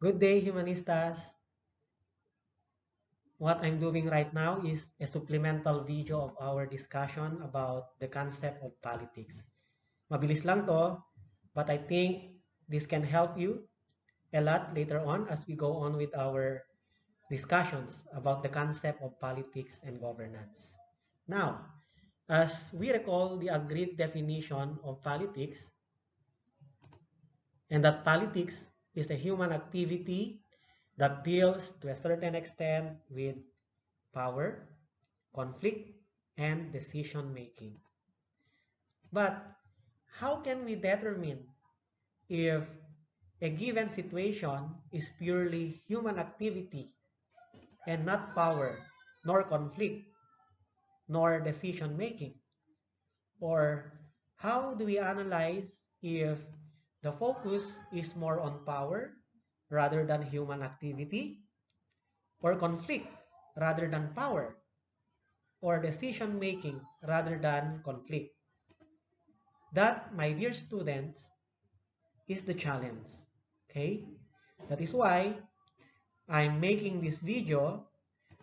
Good day, Humanistas. What I'm doing right now is a supplemental video of our discussion about the concept of politics. Mabilis lang to, but I think this can help you a lot later on as we go on with our discussions about the concept of politics and governance. Now, as we recall the agreed definition of politics, and that politics is a human activity that deals to a certain extent with power, conflict, and decision making. But how can we determine if a given situation is purely human activity and not power, nor conflict, nor decision making? Or how do we analyze if the focus is more on power rather than human activity, or conflict rather than power, or decision making rather than conflict? That, my dear students, is the challenge. Okay? That is why I'm making this video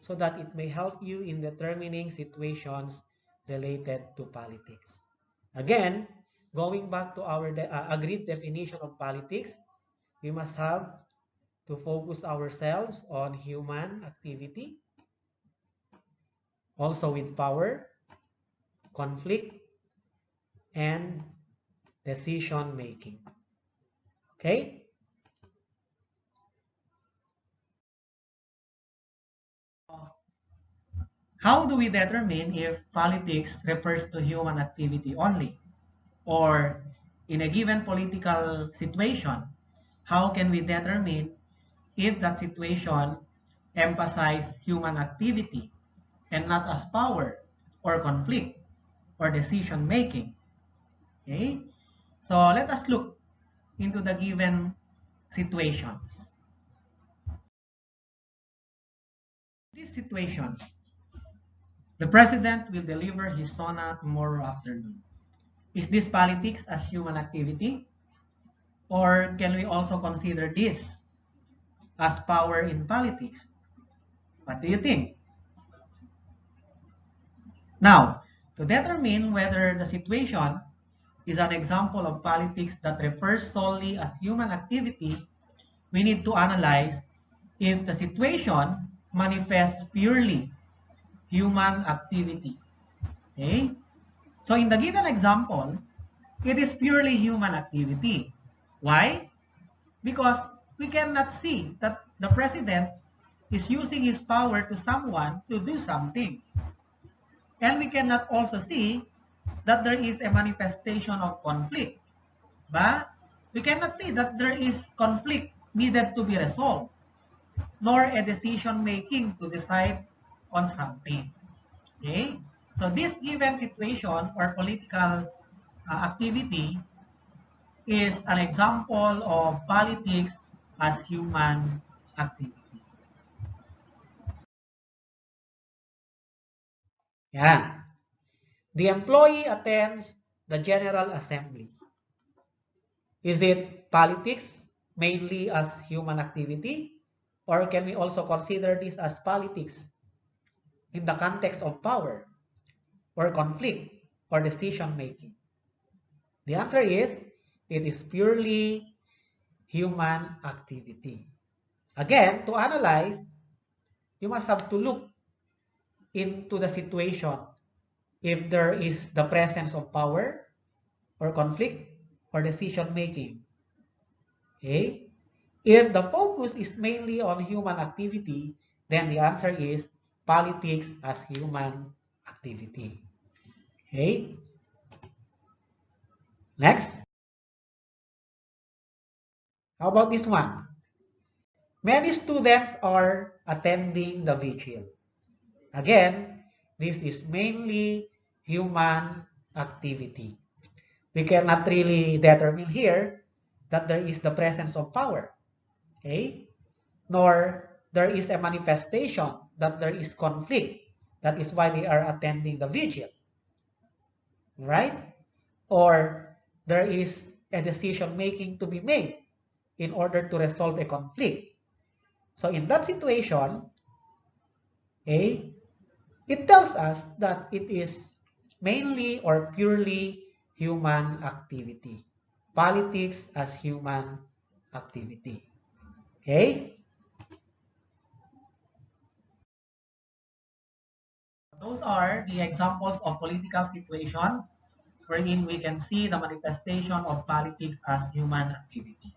so that it may help you in determining situations related to politics. Again, going back to our agreed definition of politics, we must have to focus ourselves on human activity, also with power, conflict, and decision making. Okay? How do we determine if politics refers to human activity only? Or in a given political situation, how can we determine if that situation emphasizes human activity and not as power or conflict or decision making? Okay? So let us look into the given situations. This situation, the president will deliver his sona tomorrow afternoon. Is this politics as human activity? Or can we also consider this as power in politics? What do you think? Now, to determine whether the situation is an example of politics that refers solely as human activity, we need to analyze if the situation manifests purely human activity. Okay? So in the given example, it is purely human activity. Why? Because we cannot see that the president is using his power to someone to do something. And we cannot also see that there is a manifestation of conflict. But we cannot see that there is conflict needed to be resolved, nor a decision making to decide on something. Okay? So this given situation or political activity is an example of politics as human activity. Yan. The employee attends the General Assembly. Is it politics mainly as human activity? Or can we also consider this as politics in the context of power or conflict or decision making? The answer is it is purely human activity. Again, to analyze, you must have to look into the situation if there is the presence of power or conflict or decision making. Okay? If the focus is mainly on human activity, then the answer is politics as human activity. Okay? Next. How about this one? Many students are attending the vigil. Again, this is mainly human activity. We cannot really determine here that there is the presence of power. Okay? Nor there is a manifestation that there is conflict. That is why they are attending the vigil. Right? Or there is a decision making to be made in order to resolve a conflict. So in that situation, okay, it tells us that it is mainly or purely human activity. Politics as human activity. Okay? Those are the examples of political situations wherein we can see the manifestation of politics as human activity.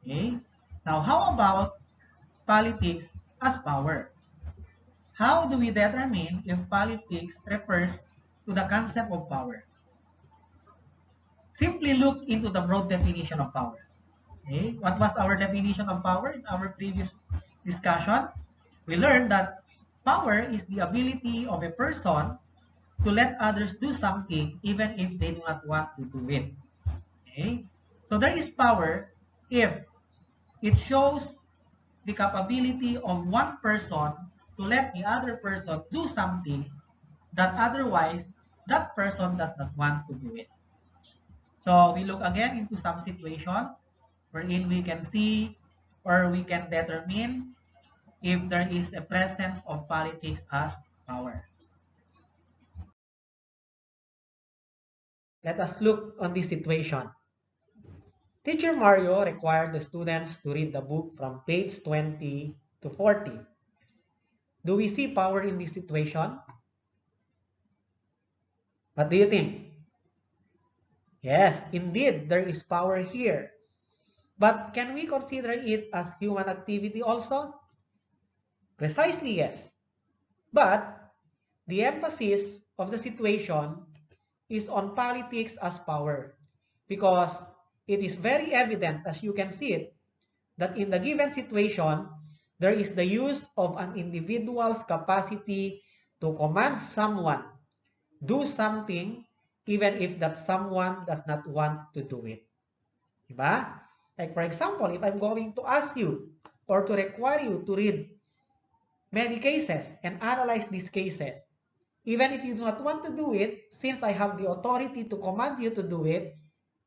Okay? Now, how about politics as power? How do we determine if politics refers to the concept of power? Simply look into the broad definition of power. Okay? What was our definition of power in our previous discussion? We learned that power is the ability of a person to let others do something even if they do not want to do it. Okay? So there is power if it shows the capability of one person to let the other person do something that otherwise that person does not want to do it. So we look again into some situations wherein we can see or we can determine if there is a presence of politics as power. Let us look on this situation. Teacher Mario required the students to read the book from page 20 to 40. Do we see power in this situation? What do you think? Yes, indeed, there is power here. But can we consider it as human activity also? Precisely yes. But the emphasis of the situation is on politics as power because it is very evident, as you can see it, that in the given situation, there is the use of an individual's capacity to command someone, do something, even if that someone does not want to do it. Diba? Like for example, if I'm going to ask you or to require you to read many cases and analyze these cases, even if you do not want to do it, since I have the authority to command you to do it,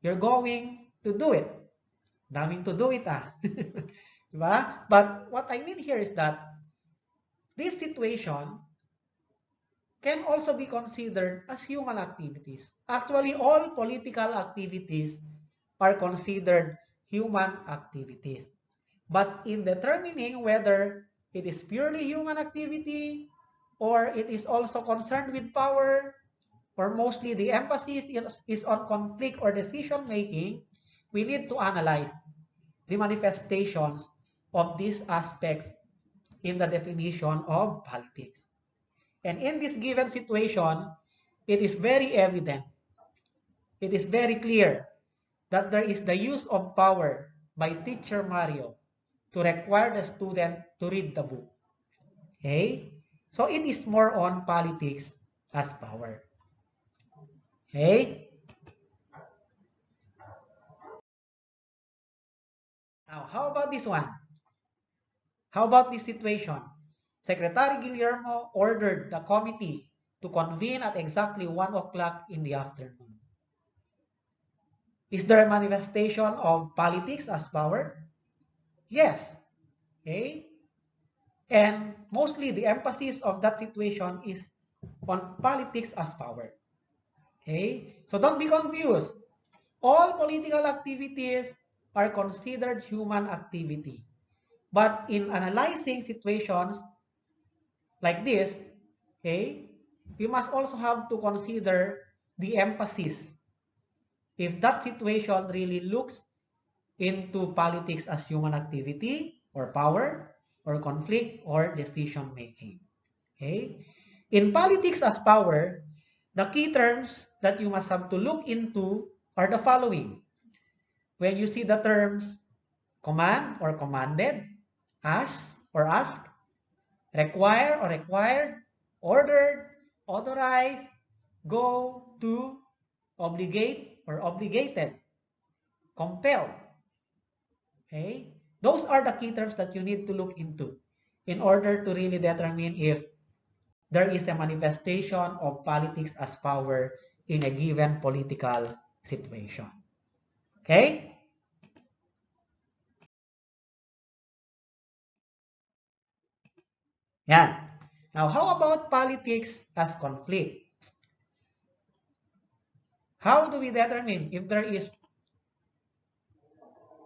you're going to do it. Daming to do it, ah. Diba? But what I mean here is that this situation can also be considered as human activities. Actually, all political activities are considered human activities. But in determining whether it is purely human activity or it is also concerned with power, or mostly the emphasis is on conflict or decision making, we need to analyze the manifestations of these aspects in the definition of politics. And in this given situation, it is very evident, it is very clear that there is the use of power by teacher Mario to require the student to read the book. Okay? So it is more on politics as power. Okay? Now, how about this one? How about this situation? Secretary Guillermo ordered the committee to convene at exactly 1 o'clock in the afternoon. Is there a manifestation of politics as power? Yes. Okay? And mostly the emphasis of that situation is on politics as power. Okay? So don't be confused. All political activities are considered human activity. But in analyzing situations like this, okay, we must also have to consider the emphasis. If that situation really looks into politics as human activity or power or conflict or decision making. Okay? In politics as power, the key terms that you must have to look into are the following. When you see the terms command or commanded, ask or ask, require or required, ordered, authorize, go, to, obligate or obligated, compelled. Okay? Those are the key terms that you need to look into in order to really determine if there is a manifestation of politics as power in a given political situation. Okay? Yan. Now, how about politics as conflict? How do we determine if there is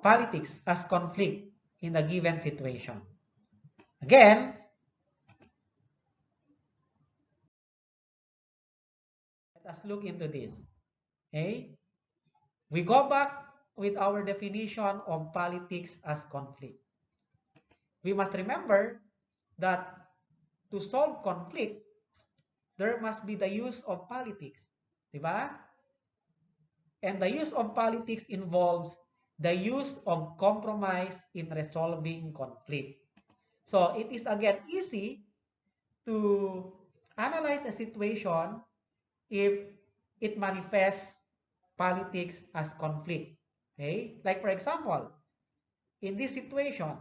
politics as conflict in a given situation? Again, let us look into this. Okay? We go back with our definition of politics as conflict. We must remember that to solve conflict, there must be the use of politics. Diba? And the use of politics involves the use of compromise in resolving conflict. So it is again easy to analyze a situation if it manifests politics as conflict. Okay? Like for example, in this situation,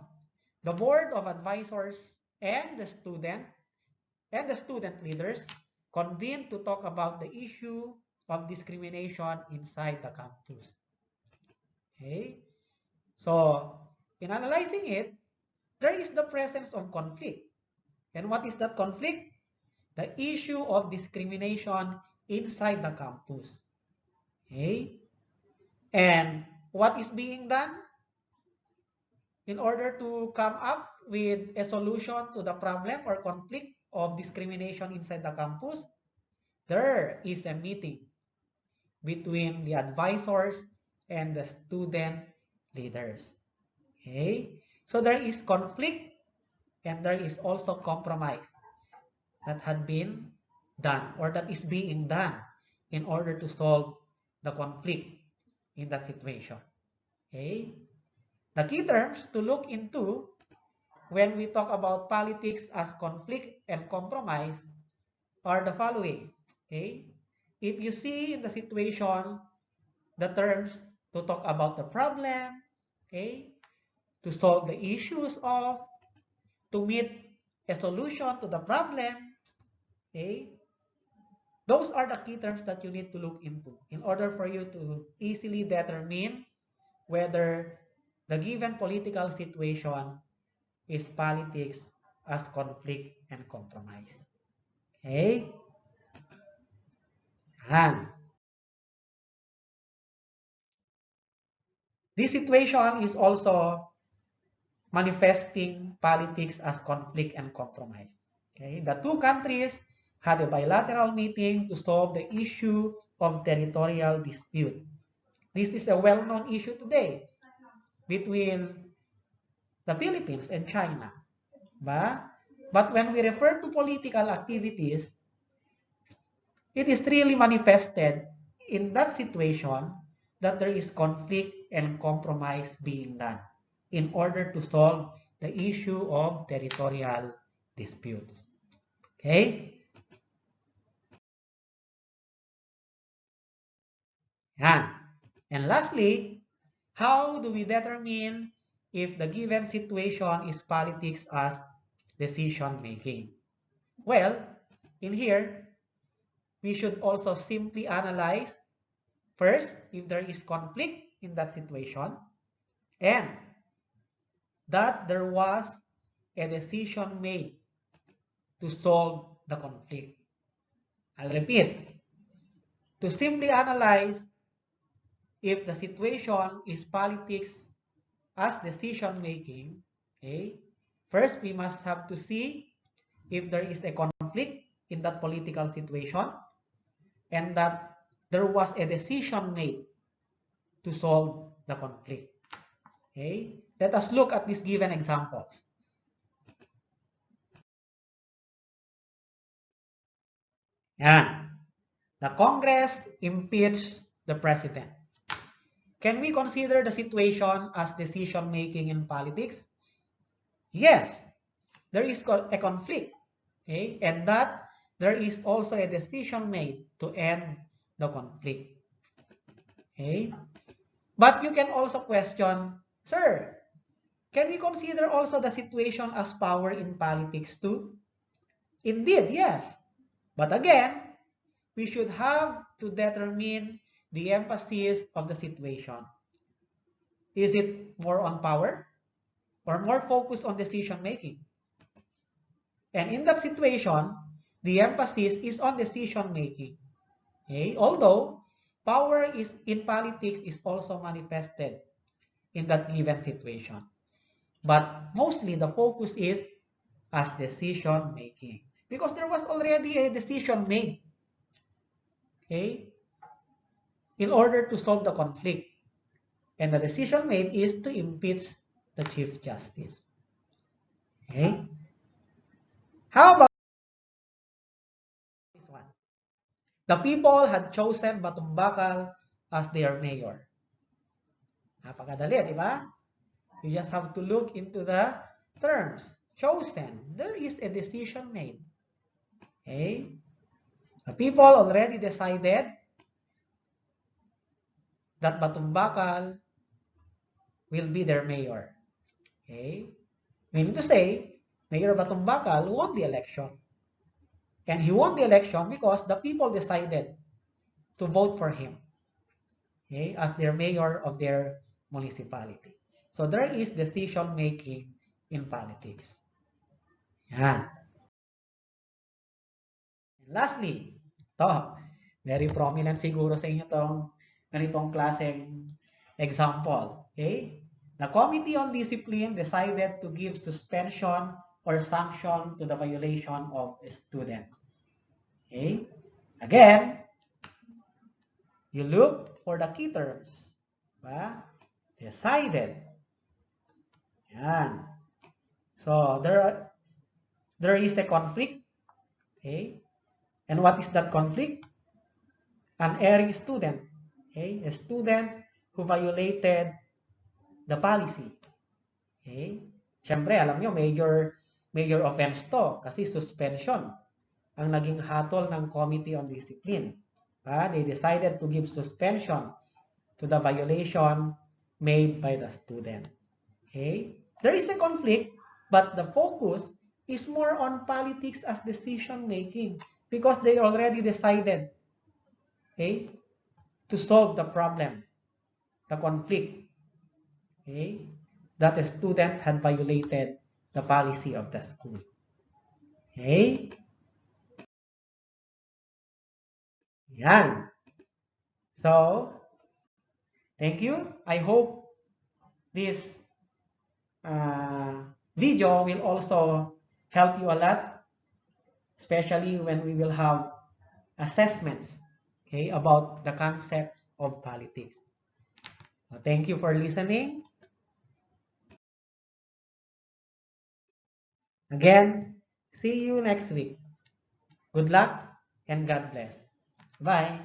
the board of advisors and the student leaders convened to talk about the issue of discrimination inside the campus. Okay? So, in analyzing it, there is the presence of conflict. And what is that conflict? The issue of discrimination inside the campus. Okay? And what is being done? In order to come up with a solution to the problem or conflict of discrimination inside the campus, there is a meeting between the advisors and the student leaders. Okay? So there is conflict and there is also compromise that had been done or that is being done in order to solve the conflict in that situation. Okay? The key terms to look into when we talk about politics as conflict and compromise are the following. Okay? If you see in the situation the terms to talk about the problem, okay, to solve the issues of, to meet a solution to the problem, okay, those are the key terms that you need to look into in order for you to easily determine whether the given political situation is politics as conflict and compromise. Okay? And this situation is also manifesting politics as conflict and compromise. Okay? The two countries had a bilateral meeting to solve the issue of territorial dispute. This is a well-known issue today between the Philippines and China. But when we refer to political activities, it is really manifested in that situation that there is conflict and compromise being done in order to solve the issue of territorial disputes. Okay? Yan. And lastly, how do we determine if the given situation is politics as decision making? Well, in here, we should also simply analyze first if there is conflict in that situation and that there was a decision made to solve the conflict. I'll repeat. To simply analyze if the situation is politics as decision making, okay, first we must have to see if there is a conflict in that political situation and that there was a decision made to solve the conflict. Okay, let us look at these given examples. Yan. The Congress impeached the president. Can we consider the situation as decision making in politics? Yes, there is a conflict, okay, and that there is also a decision made to end the conflict. Okay, but you can also question, sir, can we consider also the situation as power in politics too? Indeed, yes. But again, we should have to determine the emphasis of the situation. Is it more on power or more focused on decision making? And in that situation, the emphasis is on decision making. Okay? Although power is in politics is also manifested in that given situation. But mostly the focus is as decision making. Because there was already a decision made, okay, in order to solve the conflict. And the decision made is to impeach the Chief Justice. Okay? How about this one? The people had chosen Batumbakal as their mayor. Napakadali, di ba? You just have to look into the terms. Chosen. There is a decision made. Okay? The people already decided that Batumbakal will be their mayor. Okay? Meaning to say, Mayor Batumbakal won the election. And he won the election because the people decided to vote for him, okay, as their mayor of their municipality. So there is decision making in politics. Yan. And lastly, to, very prominent siguro sa inyo tong ganitong klaseng example. Okay? The Committee on Discipline decided to give suspension or sanction to the violation of a student. Okay? Again, you look for the key terms. Diba? Decided. Yan. So, there is a conflict. Okay? And what is that conflict? An erring student. Okay? A student who violated the policy. Okay? Siyempre, alam nyo, major offense to kasi suspension ang naging hatol ng Committee on Discipline. They decided to give suspension to the violation made by the student. Okay? There is a conflict, but the focus is more on politics as decision making because they already decided, okay, to solve the problem, the conflict, okay, that a student had violated the policy of the school. Okay? Yan. So, thank you. I hope this video will also help you a lot, especially when we will have assessments, okay, about the concept of politics. Thank you for listening. Again, see you next week. Good luck and God bless. Bye.